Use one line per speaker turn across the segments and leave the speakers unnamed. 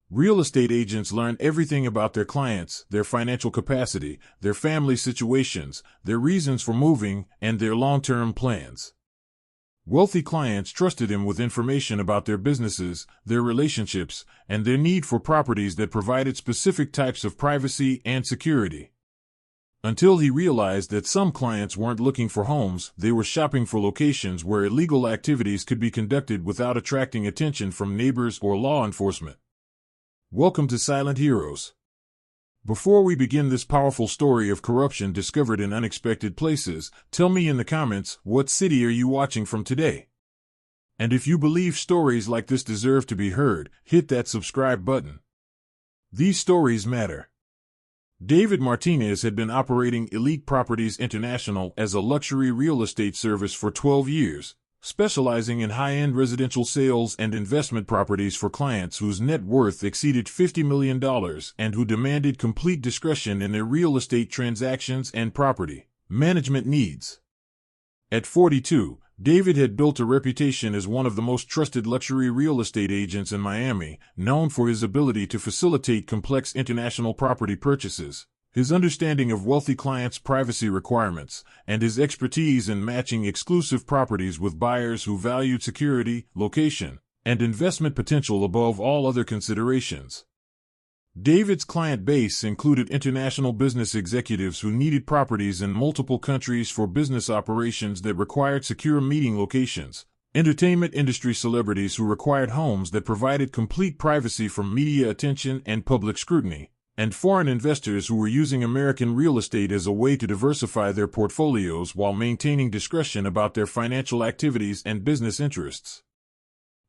Real estate agents learn everything about their clients, their financial capacity, their family situations, their reasons for moving, and their long-term plans. Wealthy clients trusted him with information about their businesses, their relationships, and their need for properties that provided specific types of privacy and security. Until he realized that some clients weren't looking for homes, they were shopping for locations where illegal activities could be conducted without attracting attention from neighbors or law enforcement. Welcome to Silent Heroes. Before we begin this powerful story of corruption discovered in unexpected places, tell me in the comments, what city are you watching from today? And if you believe stories like this deserve to be heard, hit that subscribe button. These stories matter. David Martinez had been operating Elite Properties International as a luxury real estate service for 12 years, specializing in high-end residential sales and investment properties for clients whose net worth exceeded $50 million and who demanded complete discretion in their real estate transactions and property management needs. At 42, David had built a reputation as one of the most trusted luxury real estate agents in Miami, known for his ability to facilitate complex international property purchases, his understanding of wealthy clients' privacy requirements, and his expertise in matching exclusive properties with buyers who valued security, location, and investment potential above all other considerations. David's client base included international business executives who needed properties in multiple countries for business operations that required secure meeting locations, entertainment industry celebrities who required homes that provided complete privacy from media attention and public scrutiny, and foreign investors who were using American real estate as a way to diversify their portfolios while maintaining discretion about their financial activities and business interests.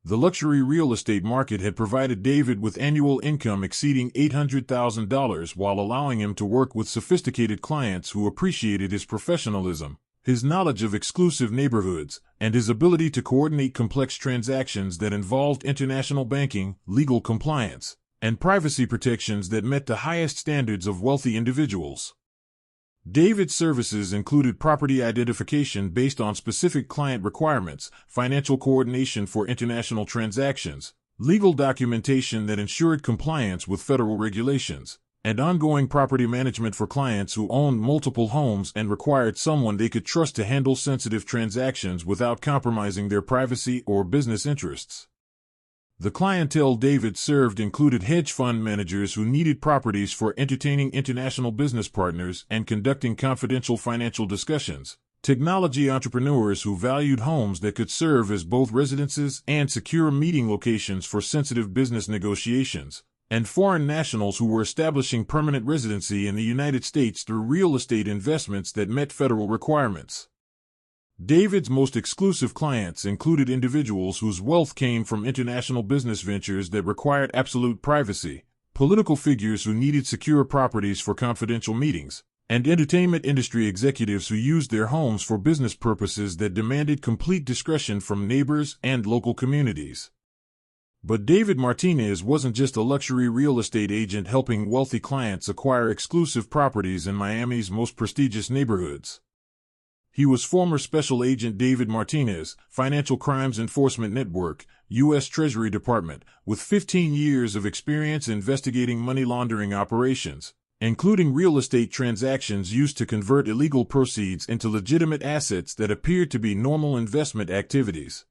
The luxury real estate market had provided David with annual income exceeding $800,000 while allowing him to work with sophisticated clients who appreciated his professionalism, his knowledge of exclusive neighborhoods, and his ability to coordinate complex transactions that involved international banking, legal compliance, and privacy protections that met the highest standards of wealthy individuals. David's services included property identification based on specific client requirements, financial coordination for international transactions, legal documentation that ensured compliance with federal regulations, and ongoing property management for clients who owned multiple homes and required someone they could trust to handle sensitive transactions without compromising their privacy or business interests. The clientele David served included hedge fund managers who needed properties for entertaining international business partners and conducting confidential financial discussions, technology entrepreneurs who valued homes that could serve as both residences and secure meeting locations for sensitive business negotiations, and foreign nationals who were establishing permanent residency in the United States through real estate investments that met federal requirements. David's most exclusive clients included individuals whose wealth came from international business ventures that required absolute privacy, political figures who needed secure properties for confidential meetings, and entertainment industry executives who used their homes for business purposes that demanded complete discretion from neighbors and local communities. But David Martinez wasn't just a luxury real estate agent helping wealthy clients acquire exclusive properties in Miami's most prestigious neighborhoods. He was former Special Agent David Martinez, Financial Crimes Enforcement Network, U.S. Treasury Department, with 15 years of experience investigating money laundering operations, including real estate transactions used to convert illegal proceeds into legitimate assets that appeared to be normal investment activities.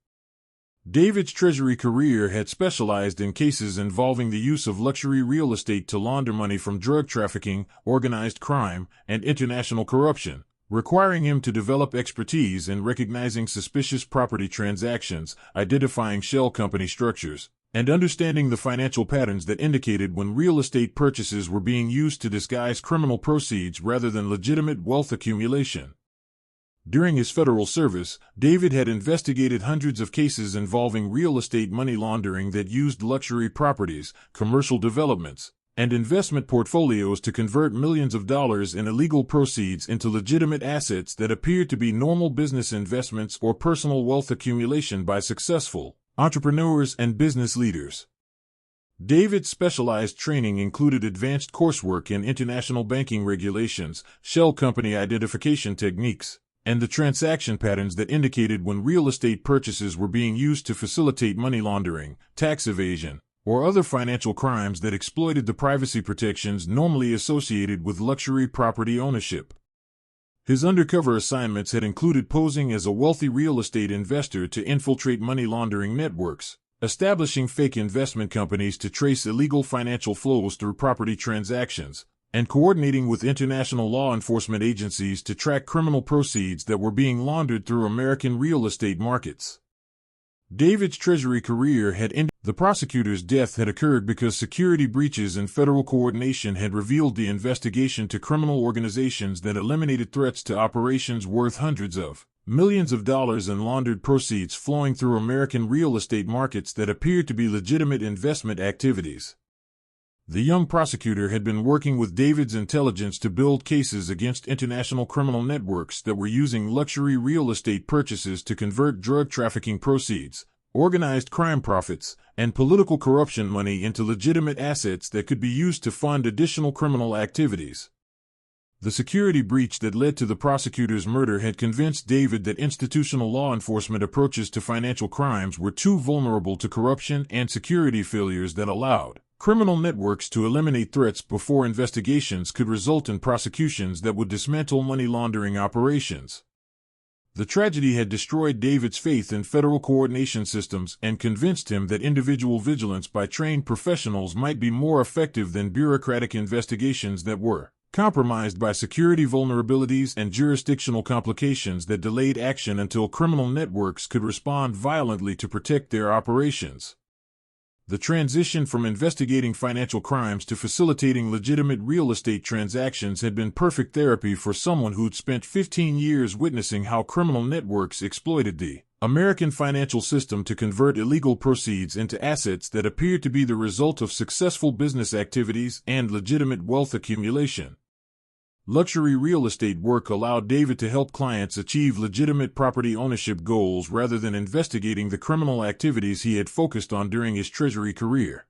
David's Treasury career had specialized in cases involving the use of luxury real estate to launder money from drug trafficking, organized crime, and international corruption, requiring him to develop expertise in recognizing suspicious property transactions, identifying shell company structures, and understanding the financial patterns that indicated when real estate purchases were being used to disguise criminal proceeds rather than legitimate wealth accumulation. During his federal service, David had investigated hundreds of cases involving real estate money laundering that used luxury properties, commercial developments, and investment portfolios to convert millions of dollars in illegal proceeds into legitimate assets that appeared to be normal business investments or personal wealth accumulation by successful entrepreneurs and business leaders. David's specialized training included advanced coursework in international banking regulations, shell company identification techniques, and the transaction patterns that indicated when real estate purchases were being used to facilitate money laundering, tax evasion, or other financial crimes that exploited the privacy protections normally associated with luxury property ownership. His undercover assignments had included posing as a wealthy real estate investor to infiltrate money laundering networks, establishing fake investment companies to trace illegal financial flows through property transactions, and coordinating with international law enforcement agencies to track criminal proceeds that were being laundered through American real estate markets. David's Treasury career had ended. The prosecutor's death had occurred because security breaches in federal coordination had revealed the investigation to criminal organizations that eliminated threats to operations worth hundreds of millions of dollars in laundered proceeds flowing through American real estate markets that appeared to be legitimate investment activities. The young prosecutor had been working with David's intelligence to build cases against international criminal networks that were using luxury real estate purchases to convert drug trafficking proceeds, organized crime profits, and political corruption money into legitimate assets that could be used to fund additional criminal activities. The security breach that led to the prosecutor's murder had convinced David that institutional law enforcement approaches to financial crimes were too vulnerable to corruption and security failures that allowed criminal networks to eliminate threats before investigations could result in prosecutions that would dismantle money laundering operations. The tragedy had destroyed David's faith in federal coordination systems and convinced him that individual vigilance by trained professionals might be more effective than bureaucratic investigations that were compromised by security vulnerabilities and jurisdictional complications that delayed action until criminal networks could respond violently to protect their operations. The transition from investigating financial crimes to facilitating legitimate real estate transactions had been perfect therapy for someone who'd spent 15 years witnessing how criminal networks exploited the American financial system to convert illegal proceeds into assets that appeared to be the result of successful business activities and legitimate wealth accumulation. Luxury real estate work allowed David to help clients achieve legitimate property ownership goals rather than investigating the criminal activities he had focused on during his Treasury career.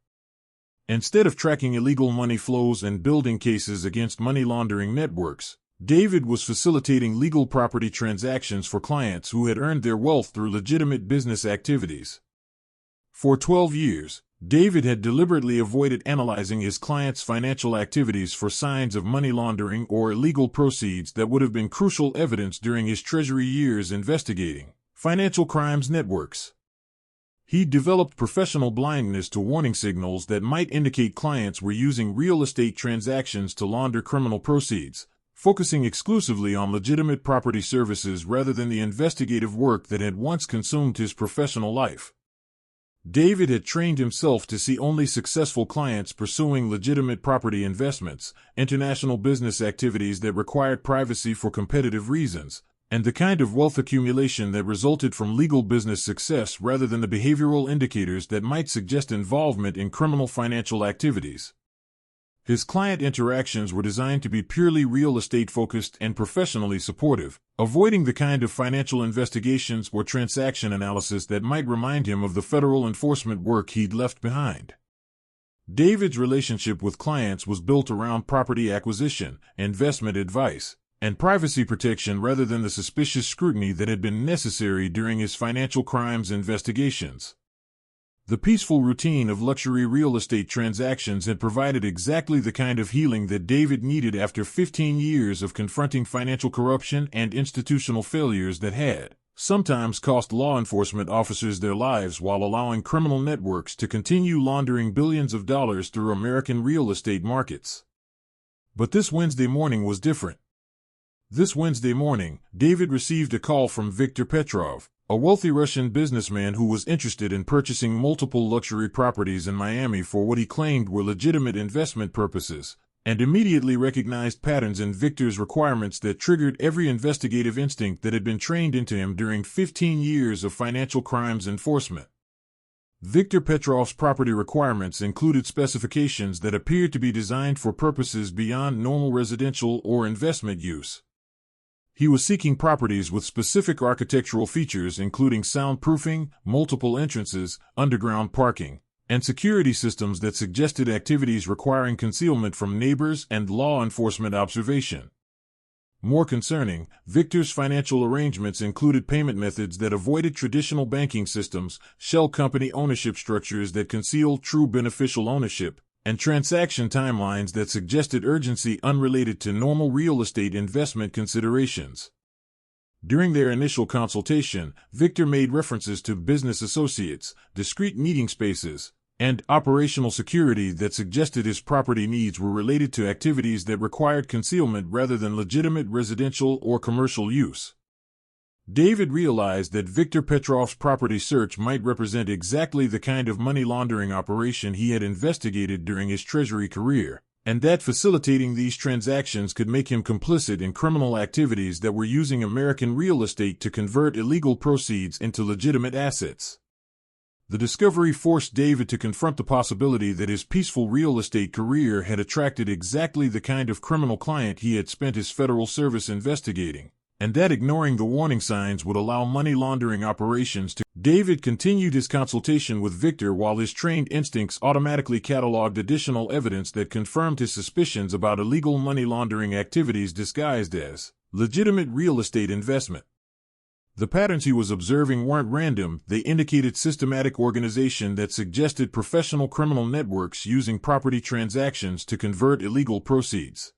Instead of tracking illegal money flows and building cases against money laundering networks, David was facilitating legal property transactions for clients who had earned their wealth through legitimate business activities. For 12 years, David had deliberately avoided analyzing his clients' financial activities for signs of money laundering or illegal proceeds that would have been crucial evidence during his Treasury years investigating financial crimes networks. He developed professional blindness to warning signals that might indicate clients were using real estate transactions to launder criminal proceeds, focusing exclusively on legitimate property services rather than the investigative work that had once consumed his professional life. David had trained himself to see only successful clients pursuing legitimate property investments, international business activities that required privacy for competitive reasons, and the kind of wealth accumulation that resulted from legal business success rather than the behavioral indicators that might suggest involvement in criminal financial activities. His client interactions were designed to be purely real estate focused and professionally supportive, avoiding the kind of financial investigations or transaction analysis that might remind him of the federal enforcement work he'd left behind. David's relationship with clients was built around property acquisition, investment advice, and privacy protection rather than the suspicious scrutiny that had been necessary during his financial crimes investigations. The peaceful routine of luxury real estate transactions had provided exactly the kind of healing that David needed after 15 years of confronting financial corruption and institutional failures that had sometimes cost law enforcement officers their lives while allowing criminal networks to continue laundering billions of dollars through American real estate markets. But this Wednesday morning was different. This Wednesday morning, David received a call from Viktor Petrov, a wealthy Russian businessman who was interested in purchasing multiple luxury properties in Miami for what he claimed were legitimate investment purposes, and immediately recognized patterns in Viktor's requirements that triggered every investigative instinct that had been trained into him during 15 years of financial crimes enforcement. Viktor Petrov's property requirements included specifications that appeared to be designed for purposes beyond normal residential or investment use. He was seeking properties with specific architectural features including soundproofing, multiple entrances, underground parking, and security systems that suggested activities requiring concealment from neighbors and law enforcement observation. More concerning, Victor's financial arrangements included payment methods that avoided traditional banking systems, shell company ownership structures that concealed true beneficial ownership, and transaction timelines that suggested urgency unrelated to normal real estate investment considerations. During their initial consultation, Victor made references to business associates, discrete meeting spaces, and operational security that suggested his property needs were related to activities that required concealment rather than legitimate residential or commercial use. David realized that Viktor Petrov's property search might represent exactly the kind of money laundering operation he had investigated during his Treasury career, and that facilitating these transactions could make him complicit in criminal activities that were using American real estate to convert illegal proceeds into legitimate assets. The discovery forced David to confront the possibility that his peaceful real estate career had attracted exactly the kind of criminal client he had spent his federal service investigating, and that ignoring the warning signs would allow money laundering operations to. David continued his consultation with Victor while his trained instincts automatically cataloged additional evidence that confirmed his suspicions about illegal money laundering activities disguised as legitimate real estate investment. The patterns he was observing weren't random, they indicated systematic organization that suggested professional criminal networks using property transactions to convert illegal proceeds.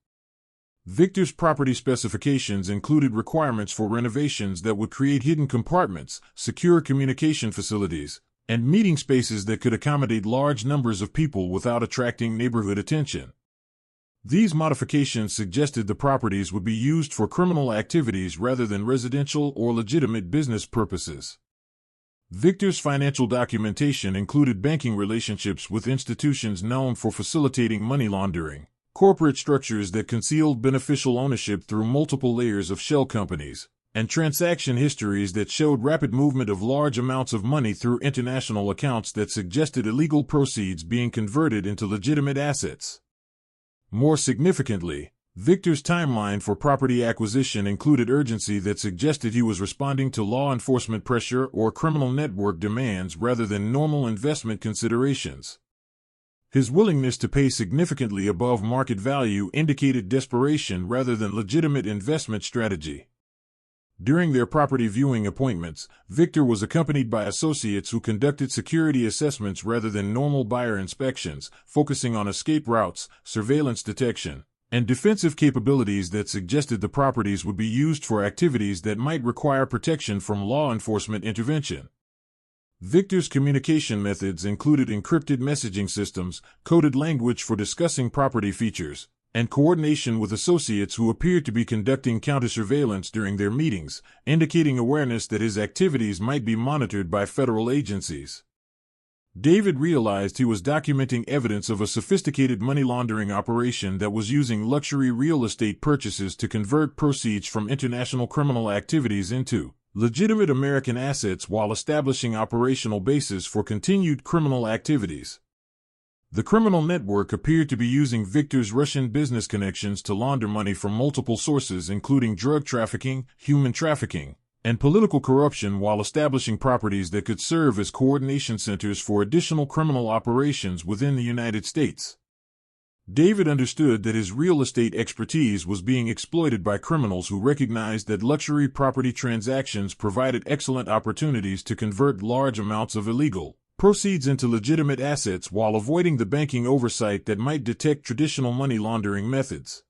Victor's property specifications included requirements for renovations that would create hidden compartments, secure communication facilities, and meeting spaces that could accommodate large numbers of people without attracting neighborhood attention. These modifications suggested the properties would be used for criminal activities rather than residential or legitimate business purposes. Victor's financial documentation included banking relationships with institutions known for facilitating money laundering, corporate structures that concealed beneficial ownership through multiple layers of shell companies, and transaction histories that showed rapid movement of large amounts of money through international accounts that suggested illegal proceeds being converted into legitimate assets. More significantly, Victor's timeline for property acquisition included urgency that suggested he was responding to law enforcement pressure or criminal network demands rather than normal investment considerations. His willingness to pay significantly above market value indicated desperation rather than legitimate investment strategy. During their property viewing appointments, Victor was accompanied by associates who conducted security assessments rather than normal buyer inspections, focusing on escape routes, surveillance detection, and defensive capabilities that suggested the properties would be used for activities that might require protection from law enforcement intervention. Victor's communication methods included encrypted messaging systems, coded language for discussing property features, and coordination with associates who appeared to be conducting counter-surveillance during their meetings, indicating awareness that his activities might be monitored by federal agencies. David realized he was documenting evidence of a sophisticated money laundering operation that was using luxury real estate purchases to convert proceeds from international criminal activities into legitimate American assets while establishing operational bases for continued criminal activities. The criminal network appeared to be using Victor's Russian business connections to launder money from multiple sources including drug trafficking, human trafficking, and political corruption while establishing properties that could serve as coordination centers for additional criminal operations within the United States. David understood that his real estate expertise was being exploited by criminals who recognized that luxury property transactions provided excellent opportunities to convert large amounts of illegal proceeds into legitimate assets while avoiding the banking oversight that might detect traditional money laundering methods.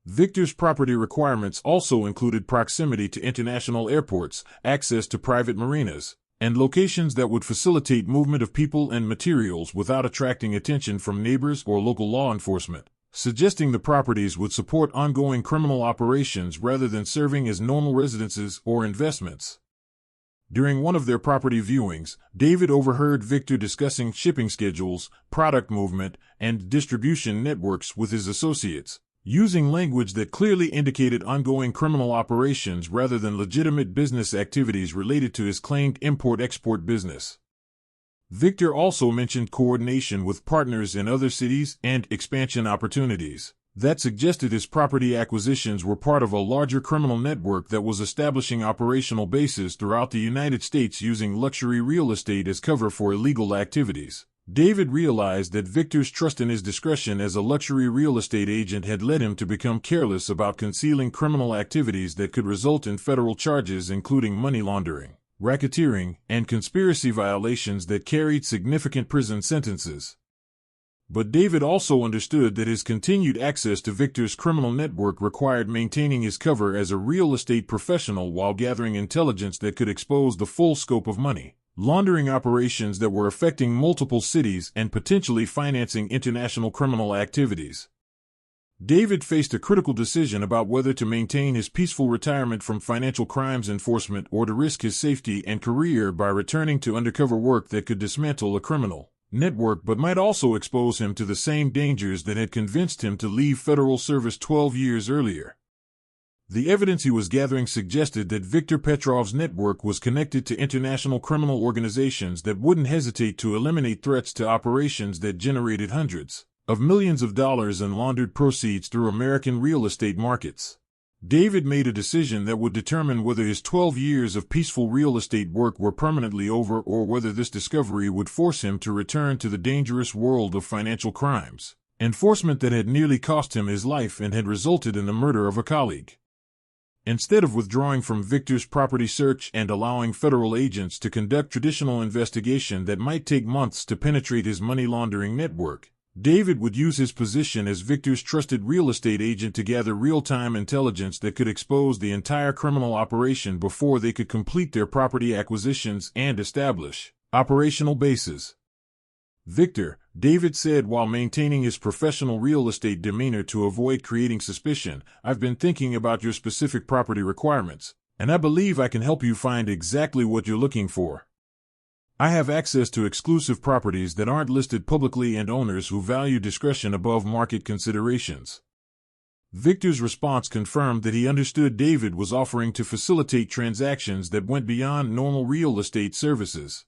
Victor's property requirements also included proximity to international airports, access to private marinas, and locations that would facilitate movement of people and materials without attracting attention from neighbors or local law enforcement, suggesting the properties would support ongoing criminal operations rather than serving as normal residences or investments. During one of their property viewings, David overheard Victor discussing shipping schedules, product movement, and distribution networks with his associates, using language that clearly indicated ongoing criminal operations rather than legitimate business activities related to his claimed import-export business. Victor also mentioned coordination with partners in other cities and expansion opportunities that suggested his property acquisitions were part of a larger criminal network that was establishing operational bases throughout the United States using luxury real estate as cover for illegal activities. David realized that Victor's trust in his discretion as a luxury real estate agent had led him to become careless about concealing criminal activities that could result in federal charges, including money laundering, racketeering, and conspiracy violations that carried significant prison sentences. But David also understood that his continued access to Victor's criminal network required maintaining his cover as a real estate professional while gathering intelligence that could expose the full scope of money laundering operations that were affecting multiple cities and potentially financing international criminal activities. David faced a critical decision about whether to maintain his peaceful retirement from financial crimes enforcement or to risk his safety and career by returning to undercover work that could dismantle a criminal network but might also expose him to the same dangers that had convinced him to leave federal service 12 years earlier. The evidence he was gathering suggested that Viktor Petrov's network was connected to international criminal organizations that wouldn't hesitate to eliminate threats to operations that generated hundreds of millions of dollars in laundered proceeds through American real estate markets. David made a decision that would determine whether his 12 years of peaceful real estate work were permanently over or whether this discovery would force him to return to the dangerous world of financial crimes enforcement that had nearly cost him his life and had resulted in the murder of a colleague. Instead of withdrawing from Victor's property search and allowing federal agents to conduct traditional investigation that might take months to penetrate his money laundering network, David would use his position as Victor's trusted real estate agent to gather real-time intelligence that could expose the entire criminal operation before they could complete their property acquisitions and establish operational bases. Victor, David said while maintaining his professional real estate demeanor to avoid creating suspicion, I've been thinking about your specific property requirements, and I believe I can help you find exactly what you're looking for. I have access to exclusive properties that aren't listed publicly and owners who value discretion above market considerations. Victor's response confirmed that he understood David was offering to facilitate transactions that went beyond normal real estate services.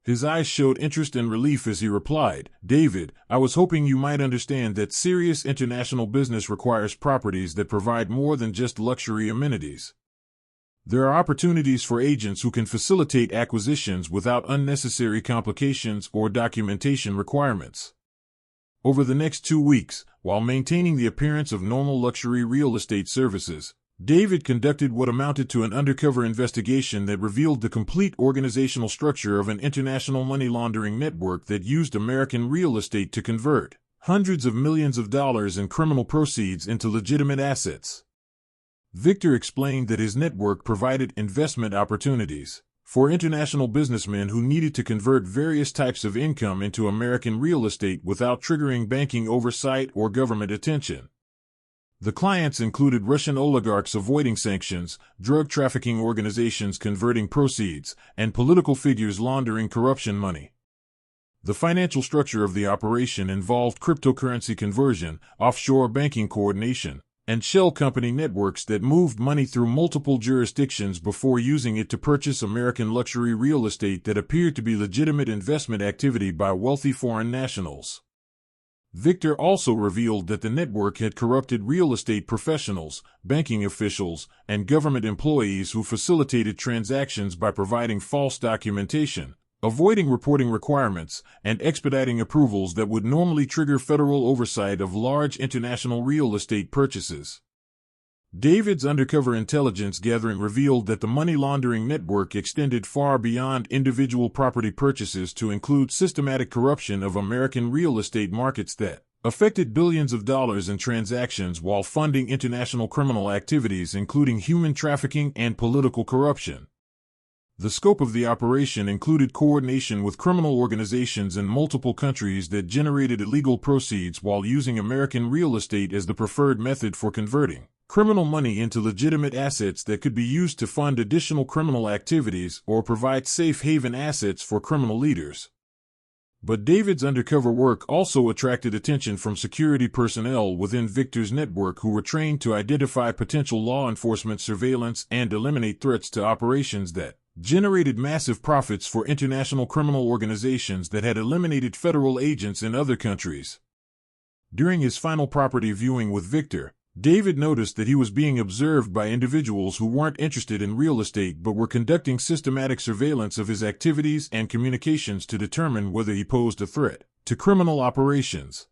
His eyes showed interest and relief as he replied, David, I was hoping you might understand that serious international business requires properties that provide more than just luxury amenities. There are opportunities for agents who can facilitate acquisitions without unnecessary complications or documentation requirements. Over the next 2 weeks, while maintaining the appearance of normal luxury real estate services, David conducted what amounted to an undercover investigation that revealed the complete organizational structure of an international money laundering network that used American real estate to convert hundreds of millions of dollars in criminal proceeds into legitimate assets. Victor explained that his network provided investment opportunities for international businessmen who needed to convert various types of income into American real estate without triggering banking oversight or government attention. The clients included Russian oligarchs avoiding sanctions, drug trafficking organizations converting proceeds, and political figures laundering corruption money. The financial structure of the operation involved cryptocurrency conversion, offshore banking coordination, and shell company networks that moved money through multiple jurisdictions before using it to purchase American luxury real estate that appeared to be legitimate investment activity by wealthy foreign nationals. Victor also revealed that the network had corrupted real estate professionals, banking officials, and government employees who facilitated transactions by providing false documentation, avoiding reporting requirements, and expediting approvals that would normally trigger federal oversight of large international real estate purchases. David's undercover intelligence gathering revealed that the money laundering network extended far beyond individual property purchases to include systematic corruption of American real estate markets that affected billions of dollars in transactions while funding international criminal activities including human trafficking and political corruption. The scope of the operation included coordination with criminal organizations in multiple countries that generated illegal proceeds while using American real estate as the preferred method for converting criminal money into legitimate assets that could be used to fund additional criminal activities or provide safe haven assets for criminal leaders. But David's undercover work also attracted attention from security personnel within Victor's network who were trained to identify potential law enforcement surveillance and eliminate threats to operations that generated massive profits for international criminal organizations that had eliminated federal agents in other countries. During his final property viewing with Victor, David noticed that he was being observed by individuals who weren't interested in real estate but were conducting systematic surveillance of his activities and communications to determine whether he posed a threat to criminal operations.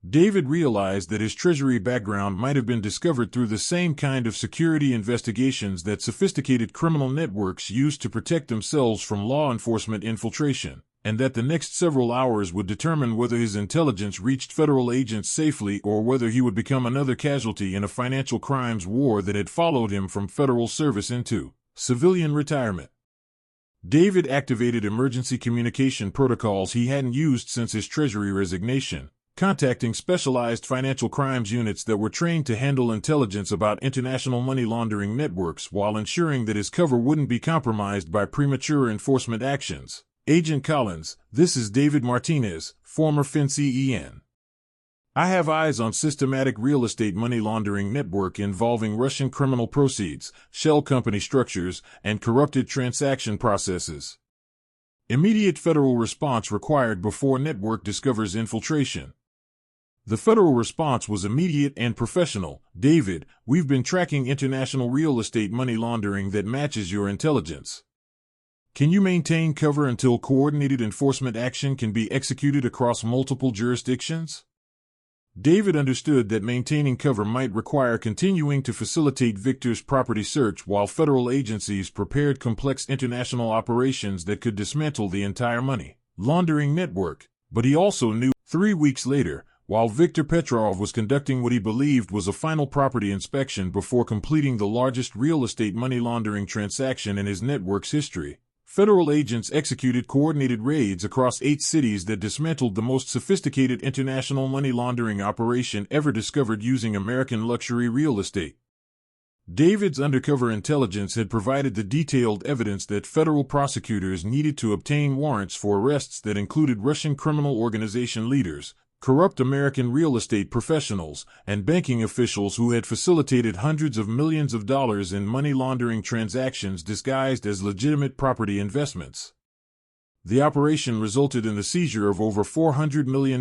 David realized that his Treasury background might have been discovered through the same kind of security investigations that sophisticated criminal networks use to protect themselves from law enforcement infiltration, and that the next several hours would determine whether his intelligence reached federal agents safely or whether he would become another casualty in a financial crimes war that had followed him from federal service into civilian retirement. David activated emergency communication protocols he hadn't used since his Treasury resignation, contacting specialized financial crimes units that were trained to handle intelligence about international money laundering networks while ensuring that his cover wouldn't be compromised by premature enforcement actions. Agent Collins, this is David Martinez, former FinCEN. I have eyes on systematic real estate money laundering network involving Russian criminal proceeds, shell company structures, and corrupted transaction processes. Immediate federal response required before network discovers infiltration. The federal response was immediate and professional. David, we've been tracking international real estate money laundering that matches your intelligence. Can you maintain cover until coordinated enforcement action can be executed across multiple jurisdictions? David understood that maintaining cover might require continuing to facilitate Victor's property search while federal agencies prepared complex international operations that could dismantle the entire money laundering network. But he also knew 3 weeks later, while Viktor Petrov was conducting what he believed was a final property inspection before completing the largest real estate money laundering transaction in his network's history, federal agents executed coordinated raids across 8 cities that dismantled the most sophisticated international money laundering operation ever discovered using American luxury real estate. David's undercover intelligence had provided the detailed evidence that federal prosecutors needed to obtain warrants for arrests that included Russian criminal organization leaders, corrupt American real estate professionals, and banking officials who had facilitated hundreds of millions of dollars in money laundering transactions disguised as legitimate property investments. The operation resulted in the seizure of over $400 million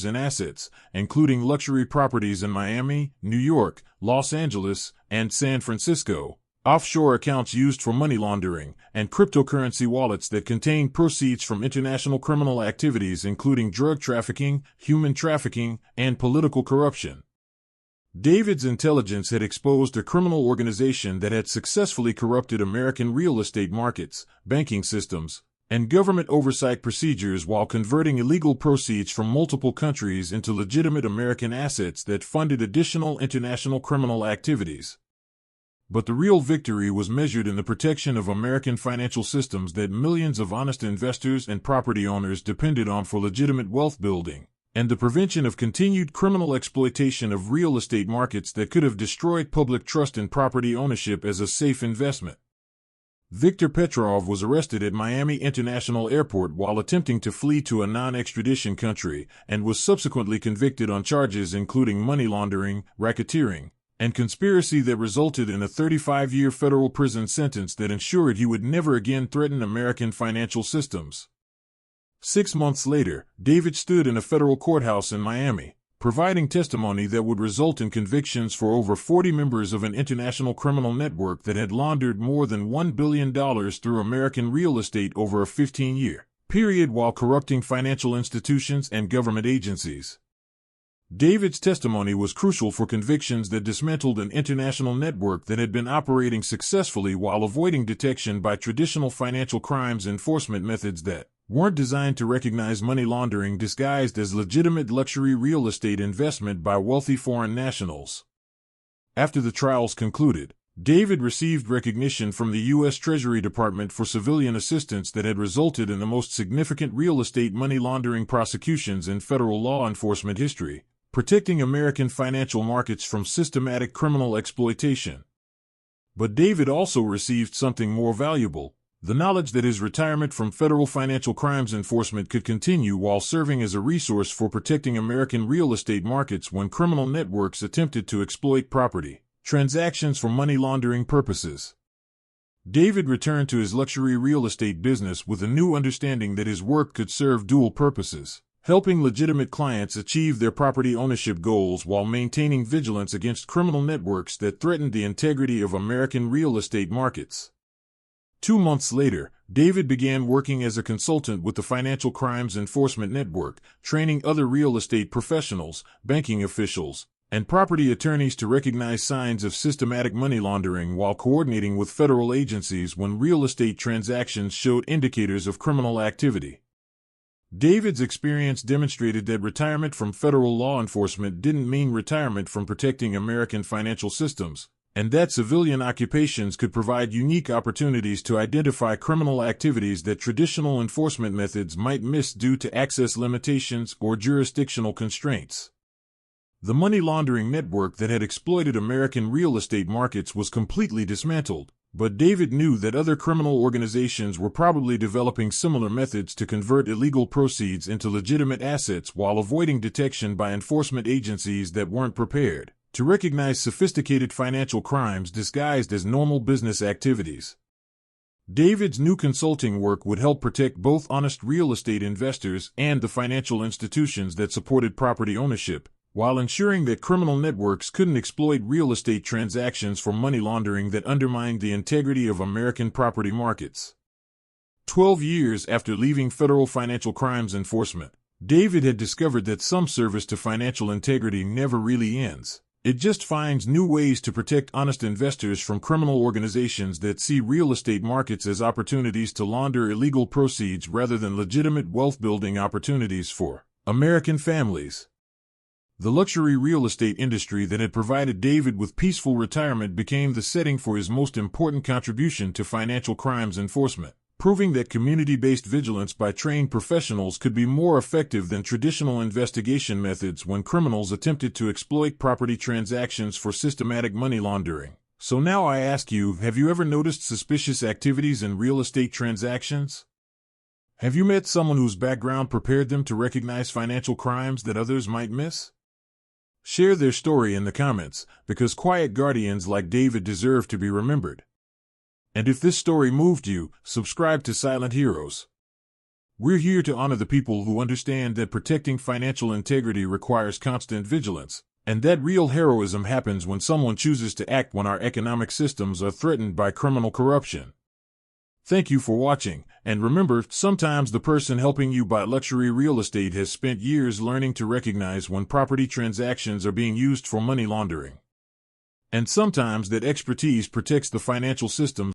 in assets, including luxury properties in Miami, New York, Los Angeles, and San Francisco, offshore accounts used for money laundering, and cryptocurrency wallets that contained proceeds from international criminal activities including drug trafficking, human trafficking, and political corruption. David's intelligence had exposed a criminal organization that had successfully corrupted American real estate markets, banking systems, and government oversight procedures while converting illegal proceeds from multiple countries into legitimate American assets that funded additional international criminal activities. But the real victory was measured in the protection of American financial systems that millions of honest investors and property owners depended on for legitimate wealth building, and the prevention of continued criminal exploitation of real estate markets that could have destroyed public trust in property ownership as a safe investment. Viktor Petrov was arrested at Miami International Airport while attempting to flee to a non-extradition country, and was subsequently convicted on charges including money laundering, racketeering, and conspiracy that resulted in a 35-year federal prison sentence that ensured he would never again threaten American financial systems. 6 months later, David stood in a federal courthouse in Miami, providing testimony that would result in convictions for over 40 members of an international criminal network that had laundered more than $1 billion through American real estate over a 15-year period while corrupting financial institutions and government agencies. David's testimony was crucial for convictions that dismantled an international network that had been operating successfully while avoiding detection by traditional financial crimes enforcement methods that weren't designed to recognize money laundering disguised as legitimate luxury real estate investment by wealthy foreign nationals. After the trials concluded, David received recognition from the U.S. Treasury Department for civilian assistance that had resulted in the most significant real estate money laundering prosecutions in federal law enforcement history, protecting American financial markets from systematic criminal exploitation. But David also received something more valuable: the knowledge that his retirement from federal financial crimes enforcement could continue while serving as a resource for protecting American real estate markets when criminal networks attempted to exploit property transactions for money laundering purposes. David returned to his luxury real estate business with a new understanding that his work could serve dual purposes: helping legitimate clients achieve their property ownership goals while maintaining vigilance against criminal networks that threatened the integrity of American real estate markets. 2 months later, David began working as a consultant with the Financial Crimes Enforcement Network, training other real estate professionals, banking officials, and property attorneys to recognize signs of systematic money laundering while coordinating with federal agencies when real estate transactions showed indicators of criminal activity. David's experience demonstrated that retirement from federal law enforcement didn't mean retirement from protecting American financial systems, and that civilian occupations could provide unique opportunities to identify criminal activities that traditional enforcement methods might miss due to access limitations or jurisdictional constraints. The money laundering network that had exploited American real estate markets was completely dismantled, but David knew that other criminal organizations were probably developing similar methods to convert illegal proceeds into legitimate assets while avoiding detection by enforcement agencies that weren't prepared to recognize sophisticated financial crimes disguised as normal business activities. David's new consulting work would help protect both honest real estate investors and the financial institutions that supported property ownership, while ensuring that criminal networks couldn't exploit real estate transactions for money laundering that undermined the integrity of American property markets. 12 years after leaving federal financial crimes enforcement, David had discovered that some service to financial integrity never really ends. It just finds new ways to protect honest investors from criminal organizations that see real estate markets as opportunities to launder illegal proceeds rather than legitimate wealth-building opportunities for American families. The luxury real estate industry that had provided David with peaceful retirement became the setting for his most important contribution to financial crimes enforcement, proving that community-based vigilance by trained professionals could be more effective than traditional investigation methods when criminals attempted to exploit property transactions for systematic money laundering. So now I ask you, have you ever noticed suspicious activities in real estate transactions? Have you met someone whose background prepared them to recognize financial crimes that others might miss? Share their story in the comments, because quiet guardians like David deserve to be remembered. And if this story moved you, subscribe to Silent Heroes. We're here to honor the people who understand that protecting financial integrity requires constant vigilance, and that real heroism happens when someone chooses to act when our economic systems are threatened by criminal corruption. Thank you for watching, and remember, sometimes the person helping you buy luxury real estate has spent years learning to recognize when property transactions are being used for money laundering. And sometimes that expertise protects the financial system